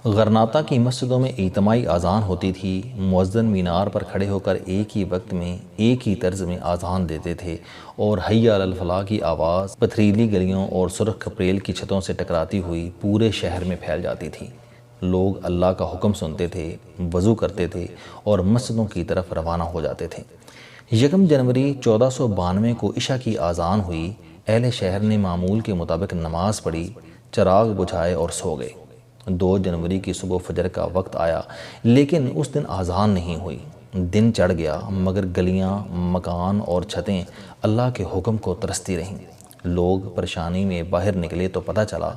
غرناطہ کی مسجدوں میں اجتماعی اذان ہوتی تھی۔ مؤذن مینار پر کھڑے ہو کر ایک ہی وقت میں ایک ہی طرز میں اذان دیتے تھے اور حی علی الفلاح کی آواز پتھریلی گلیوں اور سرخ کپریل کی چھتوں سے ٹکراتی ہوئی پورے شہر میں پھیل جاتی تھی۔ لوگ اللہ کا حکم سنتے تھے، وضو کرتے تھے اور مسجدوں کی طرف روانہ ہو جاتے تھے۔ 1 جنوری 1492 کو عشاء کی اذان ہوئی۔ اہل شہر نے معمول کے مطابق نماز پڑھی، چراغ بجھائے اور سو گئے۔ 2 جنوری کی صبح فجر کا وقت آیا لیکن اس دن اذان نہیں ہوئی۔ دن چڑھ گیا مگر گلیاں، مکان اور چھتیں اللہ کے حکم کو ترستی رہیں۔ لوگ پریشانی میں باہر نکلے تو پتہ چلا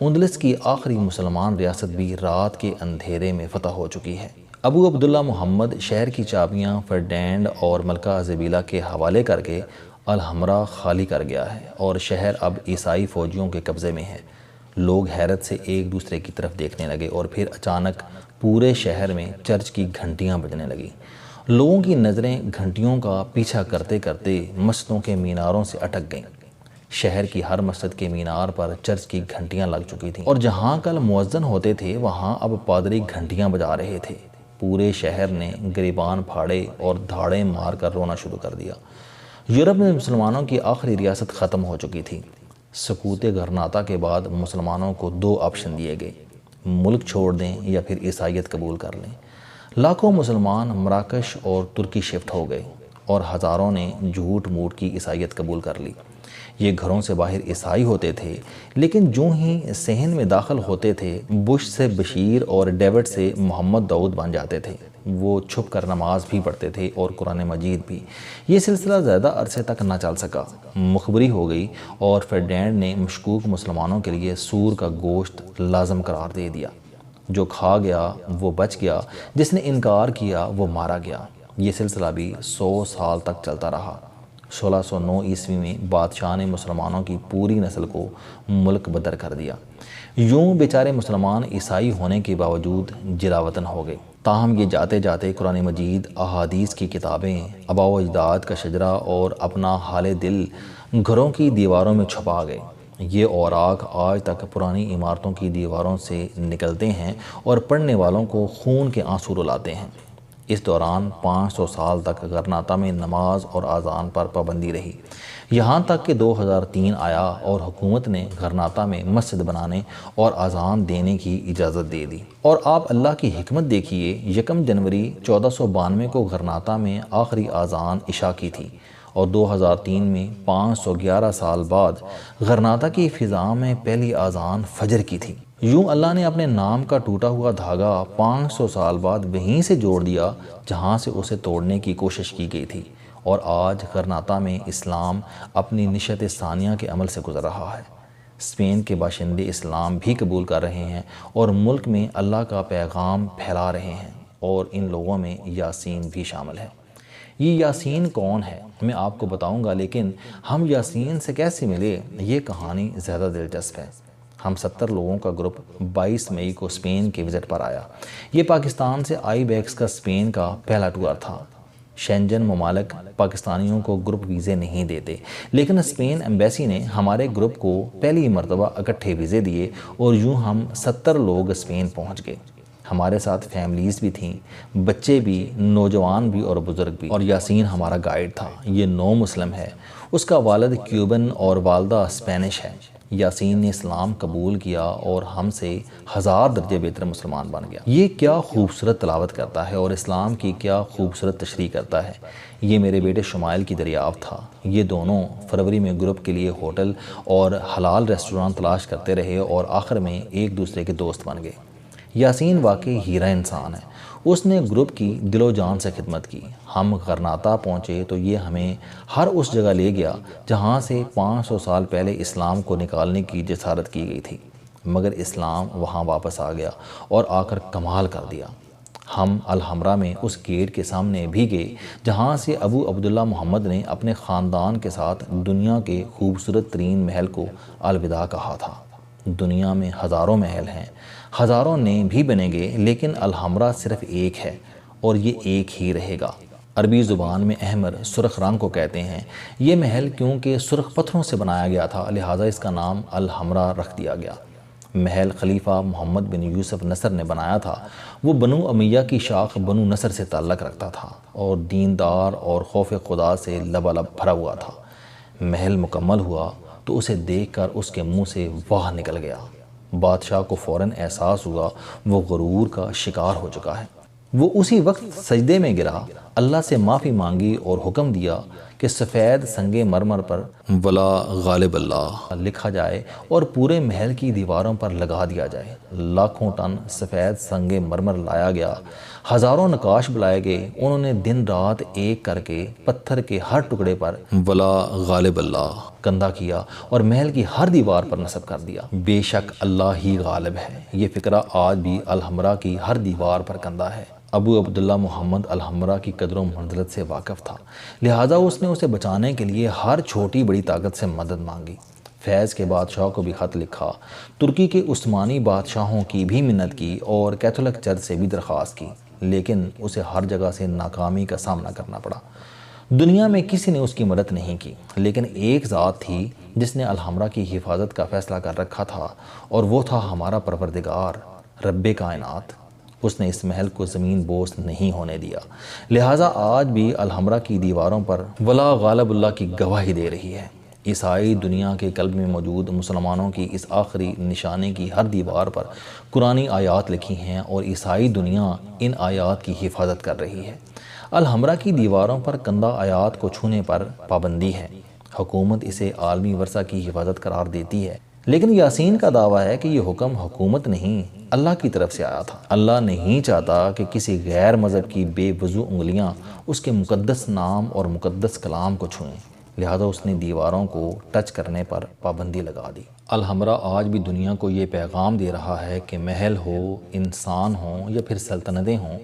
اندلس کی آخری مسلمان ریاست بھی رات کے اندھیرے میں فتح ہو چکی ہے۔ ابو عبداللہ محمد شہر کی چابیاں فرڈینڈ اور ملکہ زبیلہ کے حوالے کر کے الحمرا خالی کر گیا ہے اور شہر اب عیسائی فوجیوں کے قبضے میں ہے۔ لوگ حیرت سے ایک دوسرے کی طرف دیکھنے لگے اور پھر اچانک پورے شہر میں چرچ کی گھنٹیاں بجنے لگیں۔ لوگوں کی نظریں گھنٹیوں کا پیچھا کرتے کرتے مسجدوں کے میناروں سے اٹک گئیں۔ شہر کی ہر مسجد کے مینار پر چرچ کی گھنٹیاں لگ چکی تھیں اور جہاں کل مؤذن ہوتے تھے وہاں اب پادری گھنٹیاں بجا رہے تھے۔ پورے شہر نے گریبان پھاڑے اور دھاڑے مار کر رونا شروع کر دیا۔ یورپ میں مسلمانوں کی آخری ریاست ختم ہو چکی تھی۔ سقوط غرناطہ کے بعد مسلمانوں کو 2 آپشن دیے گئے: ملک چھوڑ دیں یا پھر عیسائیت قبول کر لیں۔ لاکھوں مسلمان مراکش اور ترکی شفٹ ہو گئے اور ہزاروں نے جھوٹ موٹ کی عیسائیت قبول کر لی۔ یہ گھروں سے باہر عیسائی ہوتے تھے لیکن جو ہی صحن میں داخل ہوتے تھے بش سے بشیر اور ڈیوڈ سے محمد داؤد بن جاتے تھے۔ وہ چھپ کر نماز بھی پڑھتے تھے اور قرآن مجید بھی۔ یہ سلسلہ زیادہ عرصے تک نہ چل سکا۔ مخبری ہو گئی اور فرڈینڈ نے مشکوک مسلمانوں کے لیے سور کا گوشت لازم قرار دے دیا۔ جو کھا گیا وہ بچ گیا، جس نے انکار کیا وہ مارا گیا۔ یہ سلسلہ بھی 100 سال تک چلتا رہا۔ 1609 عیسوی میں بادشاہ نے مسلمانوں کی پوری نسل کو ملک بدر کر دیا۔ یوں بیچارے مسلمان عیسائی ہونے کے باوجود جلاوطن ہو گئے۔ تاہم یہ جاتے جاتے قرآن مجید، احادیث کی کتابیں، آباء و اجداد کا شجرہ اور اپنا حال دل گھروں کی دیواروں میں چھپا گئے۔ یہ اوراق آج تک پرانی عمارتوں کی دیواروں سے نکلتے ہیں اور پڑھنے والوں کو خون کے آنسو رلاتے ہیں۔ اس دوران 500 سال تک غرناطہ میں نماز اور اذان پر پابندی رہی، یہاں تک کہ 2003 آیا اور حکومت نے غرناطہ میں مسجد بنانے اور اذان دینے کی اجازت دے دی۔ اور آپ اللہ کی حکمت دیکھیے، 1 جنوری 1492 کو غرناطہ میں آخری اذان عشاء کی تھی اور 2003 میں 511 سال بعد غرناطہ کی فضا میں پہلی اذان فجر کی تھی۔ یوں اللہ نے اپنے نام کا ٹوٹا ہوا دھاگا 500 سال بعد وہیں سے جوڑ دیا جہاں سے اسے توڑنے کی کوشش کی گئی تھی، اور آج غرناطہ میں اسلام اپنی نشت ثانیہ کے عمل سے گزر رہا ہے۔ اسپین کے باشندے اسلام بھی قبول کر رہے ہیں اور ملک میں اللہ کا پیغام پھیلا رہے ہیں، اور ان لوگوں میں یاسین بھی شامل ہے۔ یہ یاسین کون ہے میں آپ کو بتاؤں گا، لیکن ہم یاسین سے کیسے ملے یہ کہانی زیادہ دلچسپ ہے۔ ہم 70 لوگوں کا گروپ 22 مئی کو اسپین کے وزٹ پر آیا۔ یہ پاکستان سے آئی بیکس کا اسپین کا پہلا ٹور تھا۔ شینجن ممالک پاکستانیوں کو گروپ ویزے نہیں دیتے، لیکن اسپین ایمبیسی نے ہمارے گروپ کو پہلی مرتبہ اکٹھے ویزے دیے اور یوں ہم 70 لوگ اسپین پہنچ گئے۔ ہمارے ساتھ فیملیز بھی تھیں، بچے بھی، نوجوان بھی اور بزرگ بھی، اور یاسین ہمارا گائیڈ تھا۔ یہ نو مسلم ہے، اس کا والد کیوبن اور والدہ اسپینش ہے۔ یاسین نے اسلام قبول کیا اور ہم سے 1000 درجے بہتر مسلمان بن گیا۔ یہ کیا خوبصورت تلاوت کرتا ہے اور اسلام کی کیا خوبصورت تشریح کرتا ہے۔ یہ میرے بیٹے شمائل کی دریافت تھا۔ یہ دونوں فروری میں گروپ کے لیے ہوٹل اور حلال ریسٹوران تلاش کرتے رہے اور آخر میں ایک دوسرے کے دوست بن گئے۔ یاسین واقعی ہیرا انسان ہے۔ اس نے گروپ کی دل و جان سے خدمت کی۔ ہم غرناطہ پہنچے تو یہ ہمیں ہر اس جگہ لے گیا جہاں سے 500 سال پہلے اسلام کو نکالنے کی جسارت کی گئی تھی، مگر اسلام وہاں واپس آ گیا اور آ کر کمال کر دیا۔ ہم الحمرا میں اس گیٹ کے سامنے بھی گئے جہاں سے ابو عبداللہ محمد نے اپنے خاندان کے ساتھ دنیا کے خوبصورت ترین محل کو الوداع کہا تھا۔ دنیا میں ہزاروں محل ہیں، ہزاروں نئے بھی بنے گے، لیکن الحمرا صرف ایک ہے اور یہ ایک ہی رہے گا۔ عربی زبان میں احمر سرخ رنگ کو کہتے ہیں۔ یہ محل کیونکہ سرخ پتھروں سے بنایا گیا تھا لہٰذا اس کا نام الحمرا رکھ دیا گیا۔ محل خلیفہ محمد بن یوسف نصر نے بنایا تھا وہ بنو امیہ کی شاخ بنو نصر سے تعلق رکھتا تھا اور دیندار اور خوف خدا سے لبالب بھرا ہوا تھا۔ محل مکمل ہوا تو اسے دیکھ کر اس کے منہ سے واہ نکل گیا۔ بادشاہ کو فوراً احساس ہوا وہ غرور کا شکار ہو چکا ہے۔ وہ اسی وقت سجدے میں گرا، اللہ سے معافی مانگی اور حکم دیا کہ سفید سنگ مرمر پر ولا غالب اللہ لکھا جائے اور پورے محل کی دیواروں پر لگا دیا جائے۔ لاکھوں ٹن سفید سنگ مرمر لایا گیا، ہزاروں نقاش بلائے گئے، انہوں نے دن رات ایک کر کے پتھر کے ہر ٹکڑے پر ولا غالب اللہ کندہ کیا اور محل کی ہر دیوار پر نصب کر دیا۔ بے شک اللہ ہی غالب ہے، یہ فقرہ آج بھی الحمرا کی ہر دیوار پر کندہ ہے۔ ابو عبداللہ محمد الحمرا کی قدر و منزلت سے واقف تھا، لہٰذا اس نے اسے بچانے کے لیے ہر چھوٹی بڑی طاقت سے مدد مانگی۔ فیض کے بادشاہ کو بھی خط لکھا، ترکی کے عثمانی بادشاہوں کی بھی منت کی اور کیتھولک چرچ سے بھی درخواست کی، لیکن اسے ہر جگہ سے ناکامی کا سامنا کرنا پڑا۔ دنیا میں کسی نے اس کی مدد نہیں کی، لیکن ایک ذات تھی جس نے الحمرا کی حفاظت کا فیصلہ کر رکھا تھا، اور وہ تھا ہمارا پروردگار رب کائنات۔ اس نے اس محل کو زمین بوس نہیں ہونے دیا، لہٰذا آج بھی الحمرا کی دیواروں پر ولا غالب اللہ کی گواہی دے رہی ہے۔ عیسائی دنیا کے قلب میں موجود مسلمانوں کی اس آخری نشانے کی ہر دیوار پر قرآنی آیات لکھی ہیں اور عیسائی دنیا ان آیات کی حفاظت کر رہی ہے۔ الحمرا کی دیواروں پر کندہ آیات کو چھونے پر پابندی ہے، حکومت اسے عالمی ورثہ کی حفاظت قرار دیتی ہے، لیکن یاسین کا دعویٰ ہے کہ یہ حکم حکومت نہیں اللہ کی طرف سے آیا تھا۔ اللہ نہیں چاہتا کہ کسی غیر مذہب کی بے وضو انگلیاں اس کے مقدس نام اور مقدس کلام کو چھوئیں، لہذا اس نے دیواروں کو ٹچ کرنے پر پابندی لگا دی۔ الحمرا آج بھی دنیا کو یہ پیغام دے رہا ہے کہ محل ہو، انسان ہوں یا پھر سلطنتیں ہوں،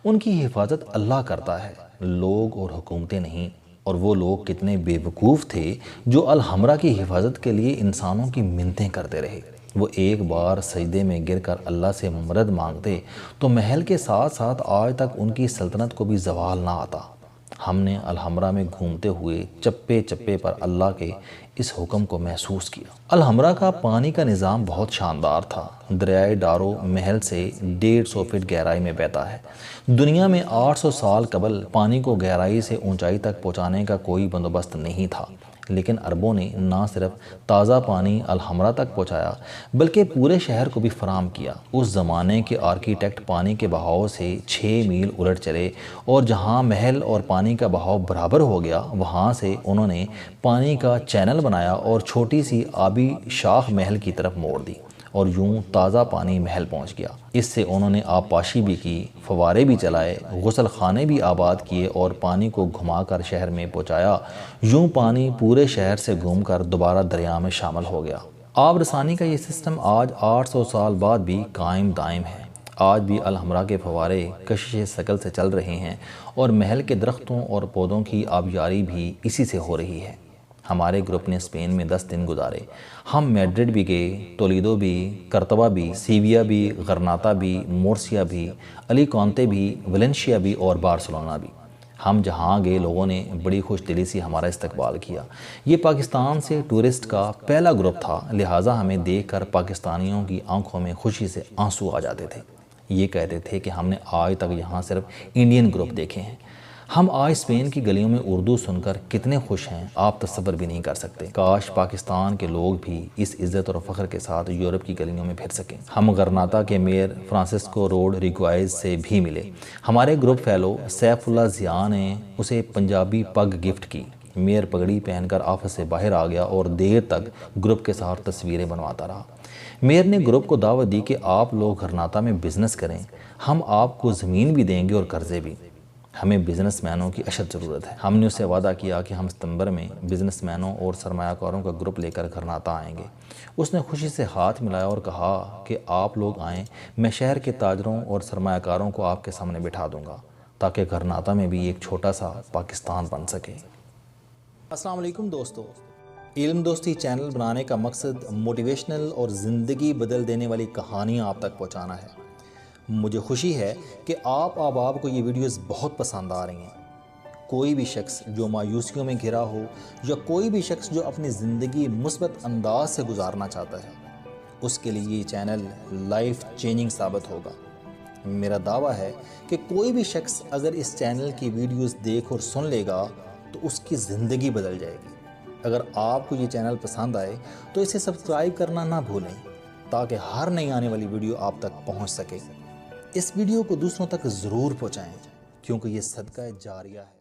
ان کی حفاظت اللہ کرتا ہے، لوگ اور حکومتیں نہیں۔ اور وہ لوگ کتنے بے وقوف تھے جو الحمرا کی حفاظت کے لیے انسانوں کی منتیں کرتے رہے۔ وہ ایک بار سجدے میں گر کر اللہ سے مدد مانگتے تو محل کے ساتھ ساتھ آج تک ان کی سلطنت کو بھی زوال نہ آتا۔ ہم نے الحمرا میں گھومتے ہوئے چپے چپے پر اللہ کے اس حکم کو محسوس کیا۔ الحمرا کا پانی کا نظام بہت شاندار تھا۔ دریائے ڈارو محل سے 150 فٹ گہرائی میں بہتا ہے۔ دنیا میں 800 سال قبل پانی کو گہرائی سے اونچائی تک پہنچانے کا کوئی بندوبست نہیں تھا، لیکن عربوں نے نہ صرف تازہ پانی الحمرا تک پہنچایا بلکہ پورے شہر کو بھی فراہم کیا۔ اس زمانے کے آرکیٹیکٹ پانی کے بہاؤ سے 6 میل الٹ چلے اور جہاں محل اور پانی کا بہاؤ برابر ہو گیا وہاں سے انہوں نے پانی کا چینل بنایا اور چھوٹی سی آبی شاخ محل کی طرف موڑ دی اور یوں تازہ پانی محل پہنچ گیا۔ اس سے انہوں نے آبپاشی بھی کی، فوارے بھی چلائے، غسل خانے بھی آباد کیے اور پانی کو گھما کر شہر میں پہنچایا۔ یوں پانی پورے شہر سے گھوم کر دوبارہ دریا میں شامل ہو گیا۔ آب رسانی کا یہ سسٹم آج 800 سال بعد بھی قائم دائم ہے۔ آج بھی الحمرا کے فوارے کشش ثقل سے چل رہے ہیں اور محل کے درختوں اور پودوں کی آبیاری بھی اسی سے ہو رہی ہے۔ ہمارے گروپ نے اسپین میں 10 دن گزارے۔ ہم میڈرڈ بھی گئے، تولیدو بھی، کرتبہ بھی، سیویا بھی، غرناطہ بھی، مورسیا بھی، علی کونتے بھی، ویلنشیا بھی اور بارسلونا بھی۔ ہم جہاں گئے لوگوں نے بڑی خوش دلی سے ہمارا استقبال کیا۔ یہ پاکستان سے ٹورسٹ کا پہلا گروپ تھا، لہٰذا ہمیں دیکھ کر پاکستانیوں کی آنکھوں میں خوشی سے آنسو آ جاتے تھے۔ یہ کہتے تھے کہ ہم نے آج تک یہاں صرف انڈین گروپ دیکھے ہیں۔ ہم آج اسپین کی گلیوں میں اردو سن کر کتنے خوش ہیں آپ تصور بھی نہیں کر سکتے۔ کاش پاکستان کے لوگ بھی اس عزت اور فخر کے ساتھ یورپ کی گلیوں میں پھر سکیں۔ ہم غرناطہ کے میئر فرانسسکو روڈ ریگوائز سے بھی ملے۔ ہمارے گروپ فیلو سیف اللہ ضیاء نے اسے پنجابی پگ گفٹ کی۔ میئر پگڑی پہن کر آفس سے باہر آ گیا اور دیر تک گروپ کے ساتھ تصویریں بنواتا رہا۔ میئر نے گروپ کو دعوت دی کہ آپ لوگ غرناطہ میں بزنس کریں، ہم آپ کو زمین بھی دیں گے اور قرضے بھی۔ ہمیں بزنس مینوں کی اشد ضرورت ہے۔ ہم نے اسے وعدہ کیا کہ ہم ستمبر میں بزنس مینوں اور سرمایہ کاروں کا گروپ لے کر غرناطہ آئیں گے۔ اس نے خوشی سے ہاتھ ملایا اور کہا کہ آپ لوگ آئیں، میں شہر کے تاجروں اور سرمایہ کاروں کو آپ کے سامنے بٹھا دوں گا تاکہ غرناطہ میں بھی ایک چھوٹا سا پاکستان بن سکے۔ السلام علیکم دوستو، علم دوستی چینل بنانے کا مقصد موٹیویشنل اور زندگی بدل دینے والی کہانیاں آپ تک پہنچانا ہے۔ مجھے خوشی ہے کہ آپ احباب کو یہ ویڈیوز بہت پسند آ رہی ہیں۔ کوئی بھی شخص جو مایوسیوں میں گھرا ہو یا کوئی بھی شخص جو اپنی زندگی مثبت انداز سے گزارنا چاہتا ہے، اس کے لیے یہ چینل لائف چینجنگ ثابت ہوگا۔ میرا دعویٰ ہے کہ کوئی بھی شخص اگر اس چینل کی ویڈیوز دیکھ اور سن لے گا تو اس کی زندگی بدل جائے گی۔ اگر آپ کو یہ چینل پسند آئے تو اسے سبسکرائب کرنا نہ بھولیں تاکہ ہر نئی آنے والی ویڈیو آپ تک پہنچ سکے۔ اس ویڈیو کو دوسروں تک ضرور پہنچائیں کیونکہ یہ صدقہ جاریہ ہے۔